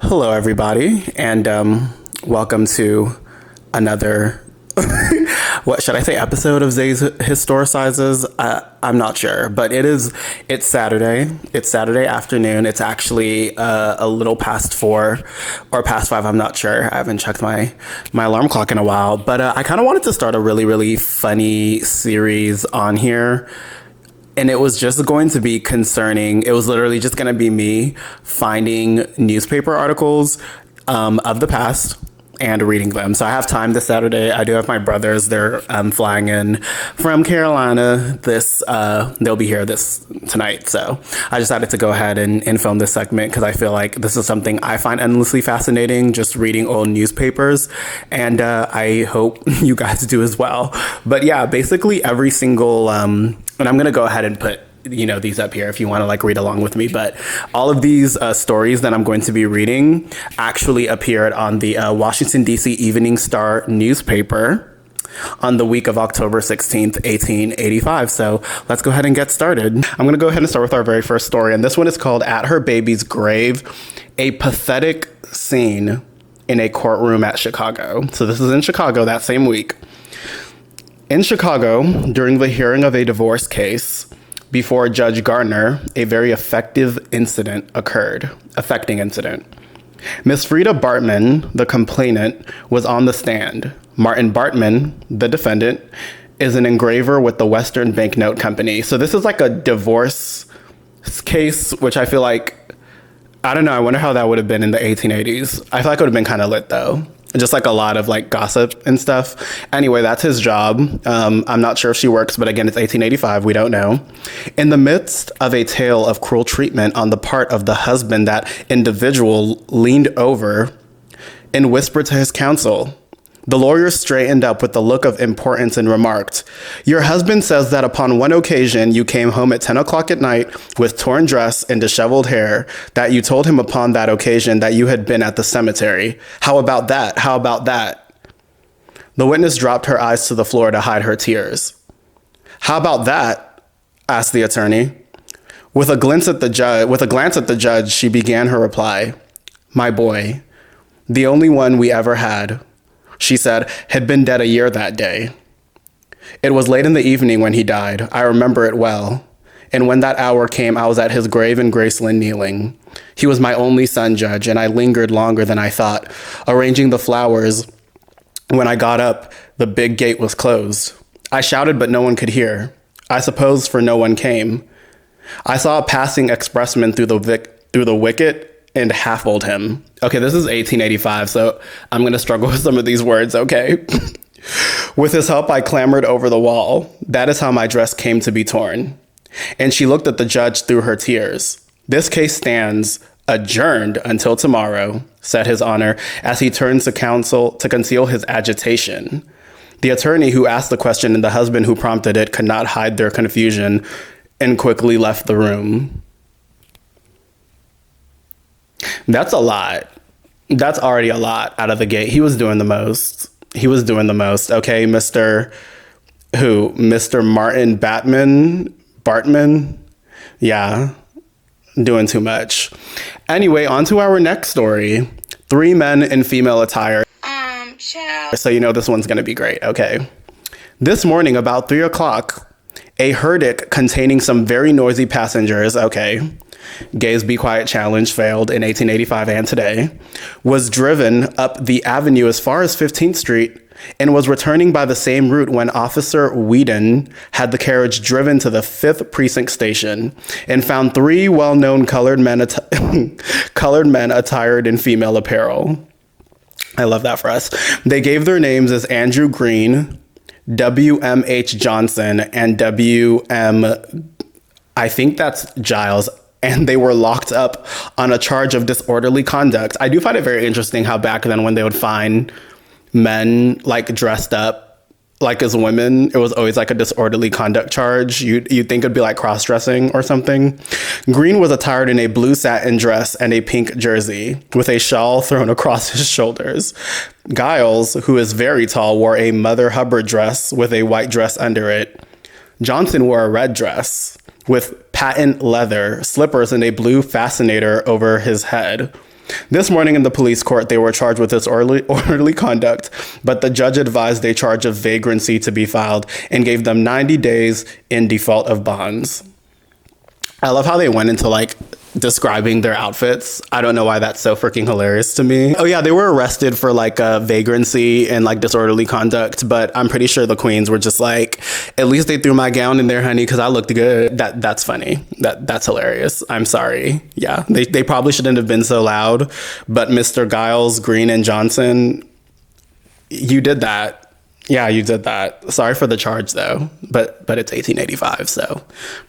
Hello, everybody, and welcome to another, what should I say, episode of Zay's Historicizes. I'm not sure, but it's Saturday. It's Saturday afternoon. It's actually a little past 4 or past 5. I'm not sure. I haven't checked my alarm clock in a while, but I kind of wanted to start a really, really funny series on here. And it was just going to be concerning. It was literally just going to be me finding newspaper articles of the past and reading them. So I have time this Saturday. I do have my brothers. They're flying in from Carolina. They'll be here this tonight. So I decided to go ahead and film this segment because I feel like this is something I find endlessly fascinating, just reading old newspapers. And I hope you guys do as well. But yeah, basically every single, and I'm going to go ahead and put these up here if you want to read along with me. But all of these stories that I'm going to be reading actually appeared on the Washington, D.C. Evening Star newspaper on the week of October 16th, 1885. So let's go ahead and get started. I'm going to go ahead and start with our very first story. And this one is called At Her Baby's Grave, a Pathetic Scene in a Courtroom at Chicago. So this is in Chicago that same week. In Chicago, during the hearing of a divorce case before Judge Gardner, a very affecting incident occurred. Miss Frida Bartman, the complainant, was on the stand. Martin Bartman, the defendant, is an engraver with the Western Banknote Company. So this is like a divorce case, which I feel like, I don't know, I wonder how that would have been in the 1880s. I feel like it would have been kind of lit though. Just like a lot of gossip and stuff. Anyway, that's his job. I'm not sure if she works, but again, it's 1885. We don't know. In the midst of a tale of cruel treatment on the part of the husband, that individual leaned over and whispered to his counsel. The lawyer straightened up with a look of importance and remarked, "Your husband says that upon one occasion you came home at 10 o'clock at night with torn dress and disheveled hair, that you told him upon that occasion that you had been at the cemetery. How about that? How about that?" The witness dropped her eyes to the floor to hide her tears. "How about that?" asked the attorney. With a glance at the judge, she began her reply. "My boy, the only one we ever had," she said, "had been dead a year that day. It was late in the evening when he died. I remember it well. And when that hour came, I was at his grave in Graceland kneeling. He was my only son, Judge, and I lingered longer than I thought, arranging the flowers. When I got up, the big gate was closed. I shouted, but no one could hear. I suppose for no one came. I saw a passing expressman through the wicket and half-old him." Okay, this is 1885, so I'm going to struggle with some of these words, okay? "With his help, I clambered over the wall. That is how my dress came to be torn." And she looked at the judge through her tears. "This case stands adjourned until tomorrow," said His Honor, as he turned to counsel to conceal his agitation. The attorney who asked the question and the husband who prompted it could not hide their confusion and quickly left the room. That's a lot. That's already a lot out of the gate. He was doing the most. Okay, Mr. Martin Bartman? Yeah, doing too much. Anyway, on to our next story. 3 men in female attire. Child. So this one's going to be great. Okay. This morning, about 3 o'clock, a herdic containing some very noisy passengers, okay, Gays Be Quiet challenge failed in 1885 and today, was driven up the avenue as far as 15th Street and was returning by the same route when Officer Whedon had the carriage driven to the 5th Precinct Station and found 3 well-known colored men attired in female apparel. I love that for us. They gave their names as Andrew Green, W.M.H. Johnson, and W.M. I think that's Giles. And they were locked up on a charge of disorderly conduct. I do find it very interesting how back then when they would find men dressed up as women, it was always a disorderly conduct charge. You'd think it'd be cross-dressing or something. Green was attired in a blue satin dress and a pink jersey with a shawl thrown across his shoulders. Giles, who is very tall, wore a Mother Hubbard dress with a white dress under it. Johnson wore a red dress with patent leather, slippers, and a blue fascinator over his head. This morning in the police court, they were charged with disorderly conduct, but the judge advised a charge of vagrancy to be filed and gave them 90 days in default of bonds. I love how they went into like describing their outfits. I don't know why that's so freaking hilarious to me. Oh yeah, they were arrested for like vagrancy and like disorderly conduct, but I'm pretty sure the queens were just like, at least they threw my gown in there, honey, because I looked good. That's funny. That's hilarious. I'm sorry. Yeah, they probably shouldn't have been so loud, but Mr. Giles, Green, and Johnson, you did that. Yeah, you did that. Sorry for the charge though, but it's 1885, so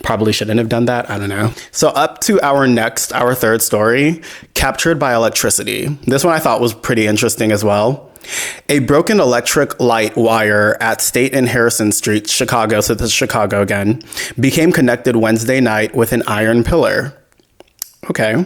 probably shouldn't have done that. I don't know. So up to our third story, captured by electricity. This one I thought was pretty interesting as well. A broken electric light wire at State and Harrison Street, Chicago, so this is Chicago again, became connected Wednesday night with an iron pillar. Okay.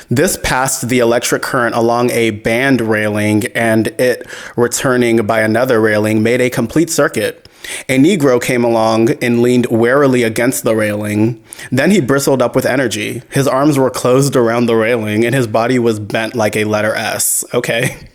This passed the electric current along a band railing, and it, returning by another railing, made a complete circuit. A Negro came along and leaned warily against the railing. Then he bristled up with energy. His arms were closed around the railing, and his body was bent like a letter S. Okay.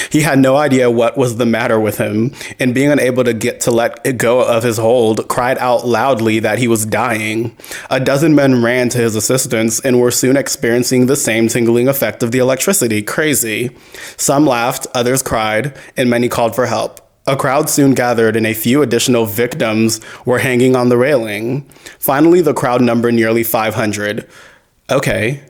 He had no idea what was the matter with him, and being unable to let it go of his hold, cried out loudly that he was dying. A dozen men ran to his assistance and were soon experiencing the same tingling effect of the electricity. Crazy. Some laughed, others cried, and many called for help. A crowd soon gathered, and a few additional victims were hanging on the railing. Finally, the crowd numbered nearly 500. Okay.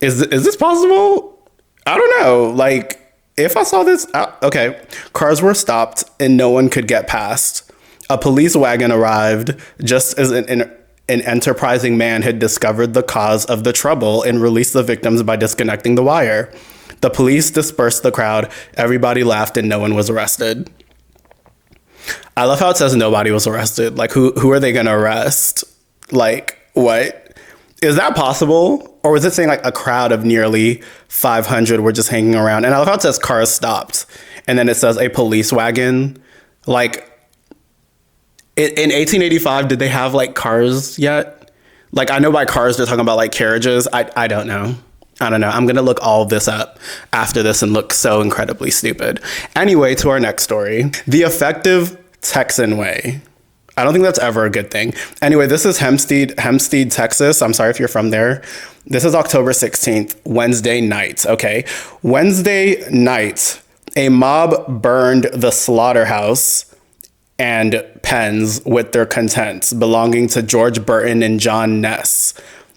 Is this possible? I don't know. Like, if I saw this, okay. Cars were stopped and no one could get past. A police wagon arrived just as an enterprising man had discovered the cause of the trouble and released the victims by disconnecting the wire. The police dispersed the crowd. Everybody laughed and no one was arrested. I love how it says nobody was arrested. Like, who are they going to arrest? Like, what? Is that possible? Or was it saying like a crowd of nearly 500 were just hanging around? And I love how it says cars stopped. And then it says a police wagon. Like, in 1885, did they have like cars yet? Like, I know by cars they're talking about like carriages. I don't know. I don't know. I'm going to look all of this up after this and look so incredibly stupid. Anyway, to our next story. The effective Texan way. I don't think that's ever a good thing. Anyway, this is Hempstead, Texas. I'm sorry if you're from there. This is October 16th, Wednesday night. Okay. Wednesday night, a mob burned the slaughterhouse and pens with their contents belonging to George Burton and John Ness.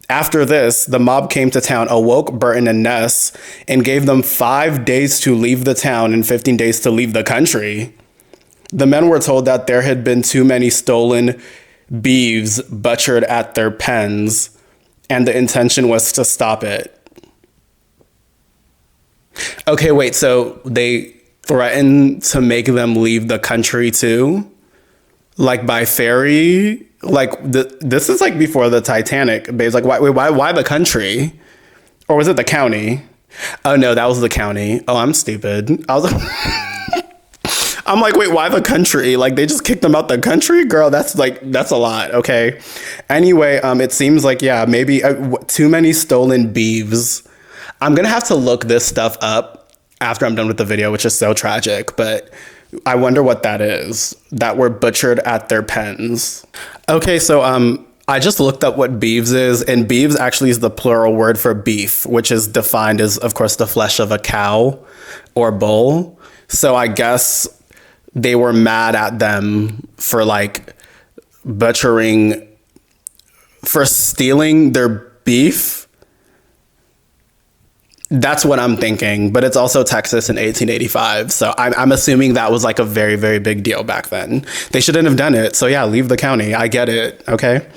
After this, the mob came to town, awoke Burton and Ness, and gave them 5 days to leave the town and 15 days to leave the country. The men were told that there had been too many stolen beeves butchered at their pens, and the intention was to stop it. Okay, wait, so they threatened to make them leave the country too? Like by ferry? Like, this is like before the Titanic. Babes, like, why the country? Or was it the county? Oh no, that was the county. Oh, I'm stupid. I was I'm like, wait, why the country? Like, they just kicked them out the country? Girl, that's a lot, okay? Anyway, it seems like, yeah, maybe too many stolen beeves. I'm going to have to look this stuff up after I'm done with the video, which is so tragic, but I wonder what that is, that were butchered at their pens. Okay, so I just looked up what beeves is, and beeves actually is the plural word for beef, which is defined as, of course, the flesh of a cow or bull. So I guess they were mad at them for like butchering, for stealing their beef. That's what I'm thinking, but it's also Texas in 1885. So I'm assuming that was like a very, very big deal back then. They shouldn't have done it. So yeah, leave the county. I get it. Okay.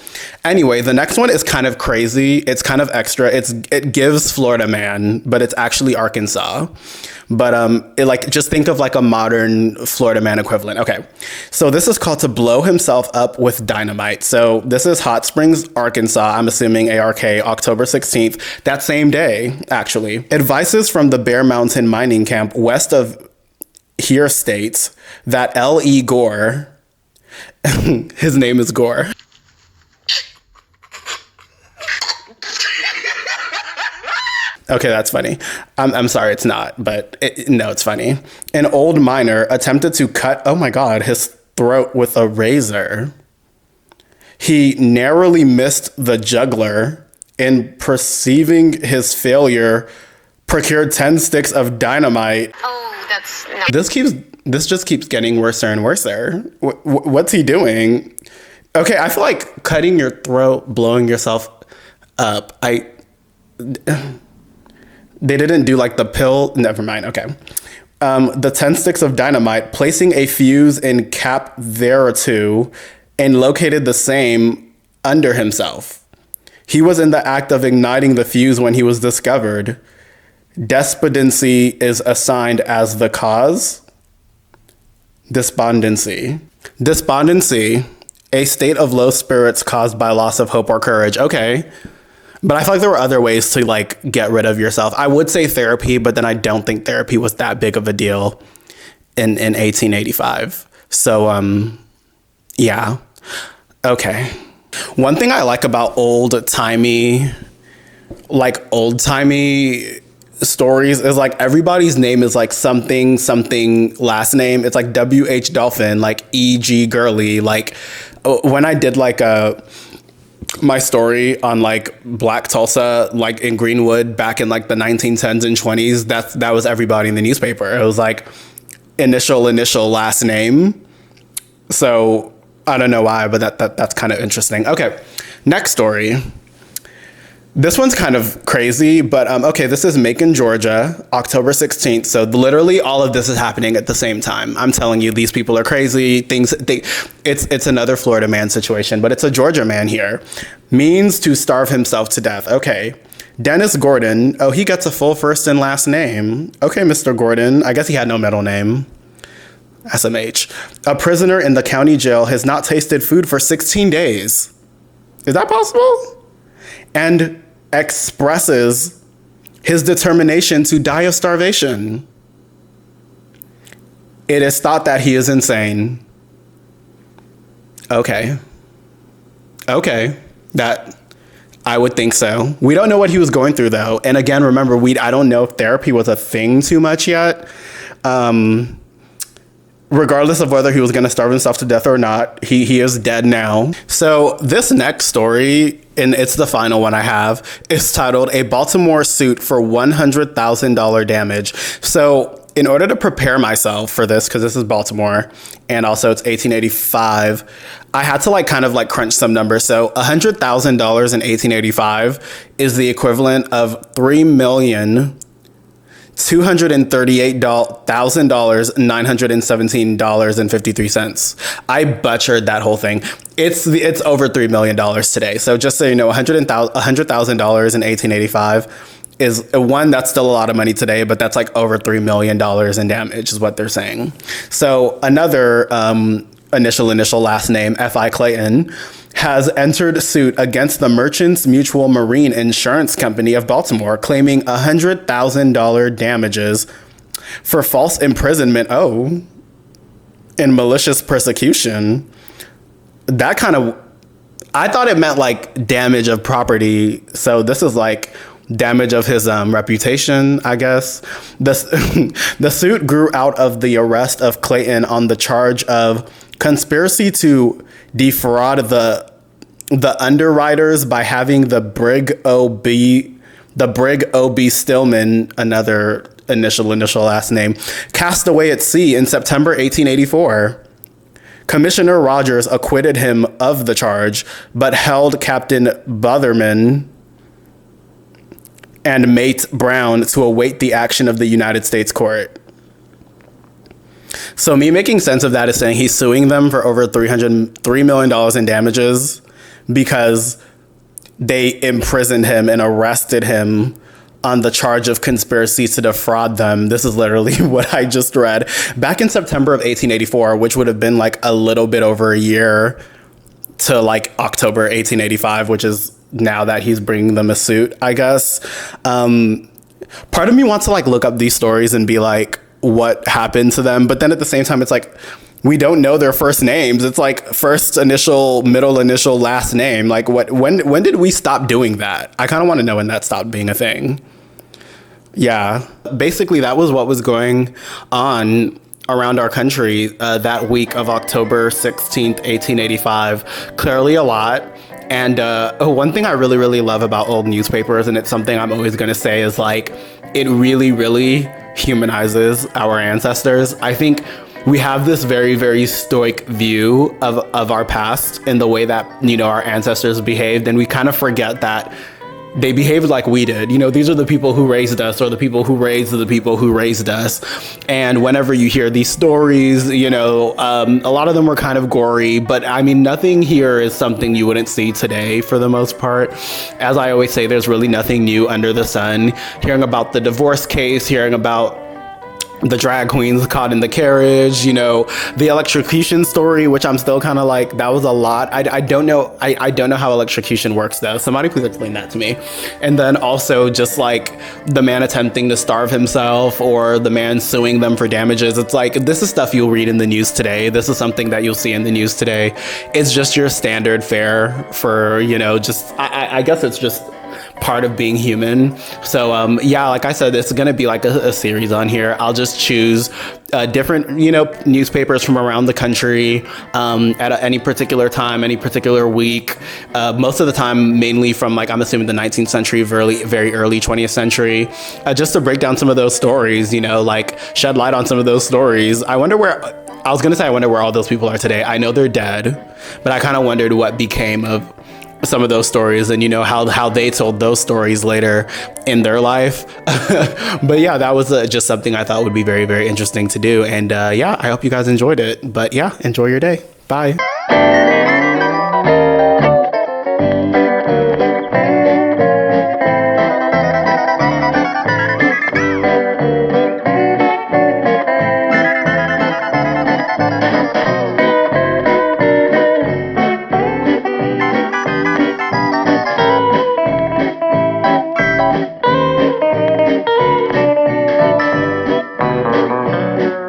Anyway, the next one is kind of crazy. It's kind of extra. It gives Florida man, but it's actually Arkansas. But just think of like a modern Florida man equivalent. Okay. So this is called to blow himself up with dynamite. So this is Hot Springs, Arkansas. I'm assuming ARK, October 16th, that same day, actually. Advices from the Bear Mountain mining camp west of here states that L.E. Gore, his name is Gore, Okay, that's funny. I'm sorry, it's not, but no, it's funny. An old miner attempted to cut, oh my God, his throat with a razor. He narrowly missed the juggler and perceiving his failure, procured 10 sticks of dynamite. Oh, that's no. This just keeps getting worse and worse. What's he doing? Okay, I feel like cutting your throat, blowing yourself up. They didn't do like the pill. Never mind. Okay. The 10 sticks of dynamite, placing a fuse in cap thereto, and located the same under himself. He was in the act of igniting the fuse when he was discovered. Despondency is assigned as the cause. Despondency, a state of low spirits caused by loss of hope or courage. Okay. But I feel like there were other ways to like get rid of yourself. I would say therapy, but then I don't think therapy was that big of a deal in 1885. So, yeah. Okay. One thing I like about old-timey stories is like everybody's name is like something last name. It's like W.H. Dolphin, like E.G. Gurley. Like when I did like my story on like Black Tulsa, like in Greenwood back in like the 1910s and 20s, that was everybody in the newspaper. It was like initial last name. So I don't know why, but that's kind of interesting. Okay, next story. This one's kind of crazy, but okay, this is Macon, Georgia, October 16th. So literally all of this is happening at the same time. I'm telling you, these people are crazy. It's another Florida man situation, but it's a Georgia man here. Means to starve himself to death. Okay. Dennis Gordon. Oh, he gets a full first and last name. Okay, Mr. Gordon. I guess he had no middle name. SMH. A prisoner in the county jail has not tasted food for 16 days. Is that possible? And expresses his determination to die of starvation. It is thought that he is insane. Okay. That I would think so. We don't know what he was going through though. And again, remember, I don't know if therapy was a thing too much yet. Regardless of whether he was going to starve himself to death or not, he is dead now. So this next story, and it's the final one I have, is titled "A Baltimore Suit for $100,000 Damage." So in order to prepare myself for this, because this is Baltimore, and also it's 1885, I had to kind of crunch some numbers. So $100,000 in 1885 is the equivalent of $3,238,917.53. I butchered that whole thing. It's over $3 million today. So just so you know, $100,000 in 1885 is one, that's still a lot of money today, but that's over $3 million in damage is what they're saying. So another initial last name, F.I. Clayton, has entered suit against the Merchants Mutual Marine Insurance Company of Baltimore, claiming $100,000 damages for false imprisonment, and malicious persecution. That kind of, I thought it meant damage of property. So this is damage of his reputation, I guess. The suit grew out of the arrest of Clayton on the charge of conspiracy to defraud the underwriters by having the Brig O.B. Stillman, another initial last name, cast away at sea in September 1884. Commissioner Rogers acquitted him of the charge, but held Captain Botherman and mate Brown to await the action of the United States court. So me making sense of that is saying he's suing them for over $3 million in damages because they imprisoned him and arrested him on the charge of conspiracy to defraud them. This is literally what I just read. Back in September of 1884, which would have been a little bit over a year to October 1885, which is now that he's bringing them a suit, I guess. Part of me wants to look up these stories and be what happened to them. But then at the same time, it's we don't know their first names. It's first initial, middle initial, last name. When did we stop doing that? I kind of want to know when that stopped being a thing. Yeah, basically that was what was going on around our country that week of October 16th, 1885. Clearly a lot. And one thing I really, really love about old newspapers, and it's something I'm always going to say, is like, it really, really humanizes our ancestors. I think we have this very, very stoic view of our past in the way that, our ancestors behaved. And we kind of forget that they behaved like we did. These are the people who raised us, or the people who raised the people who raised us. And whenever you hear these stories, a lot of them were kind of gory, but I mean, nothing here is something you wouldn't see today for the most part. As I always say, there's really nothing new under the sun. Hearing about the divorce case, hearing about the drag queens caught in the carriage, the electrocution story, which I'm still kind of like, that was a lot. I don't know. I don't know how electrocution works though. Somebody please explain that to me. And then also just like the man attempting to starve himself, or the man suing them for damages. It's like, this is stuff you'll read in the news today. This is something that you'll see in the news today. It's just your standard fare for, I guess it's just part of being human. So yeah, like I said, it's gonna be like a series on here. I'll just choose different newspapers from around the country at any particular time, any particular week, most of the time mainly from, like, I'm assuming the 19th century, very early 20th century, just to break down some of those stories, like shed light on some of those stories. I wonder where all those people are today. I know they're dead, but I kind of wondered what became of some of those stories, and how they told those stories later in their life. But yeah, that was just something I thought would be very, very interesting to do. And yeah, I hope you guys enjoyed it. But yeah, enjoy your day. Bye.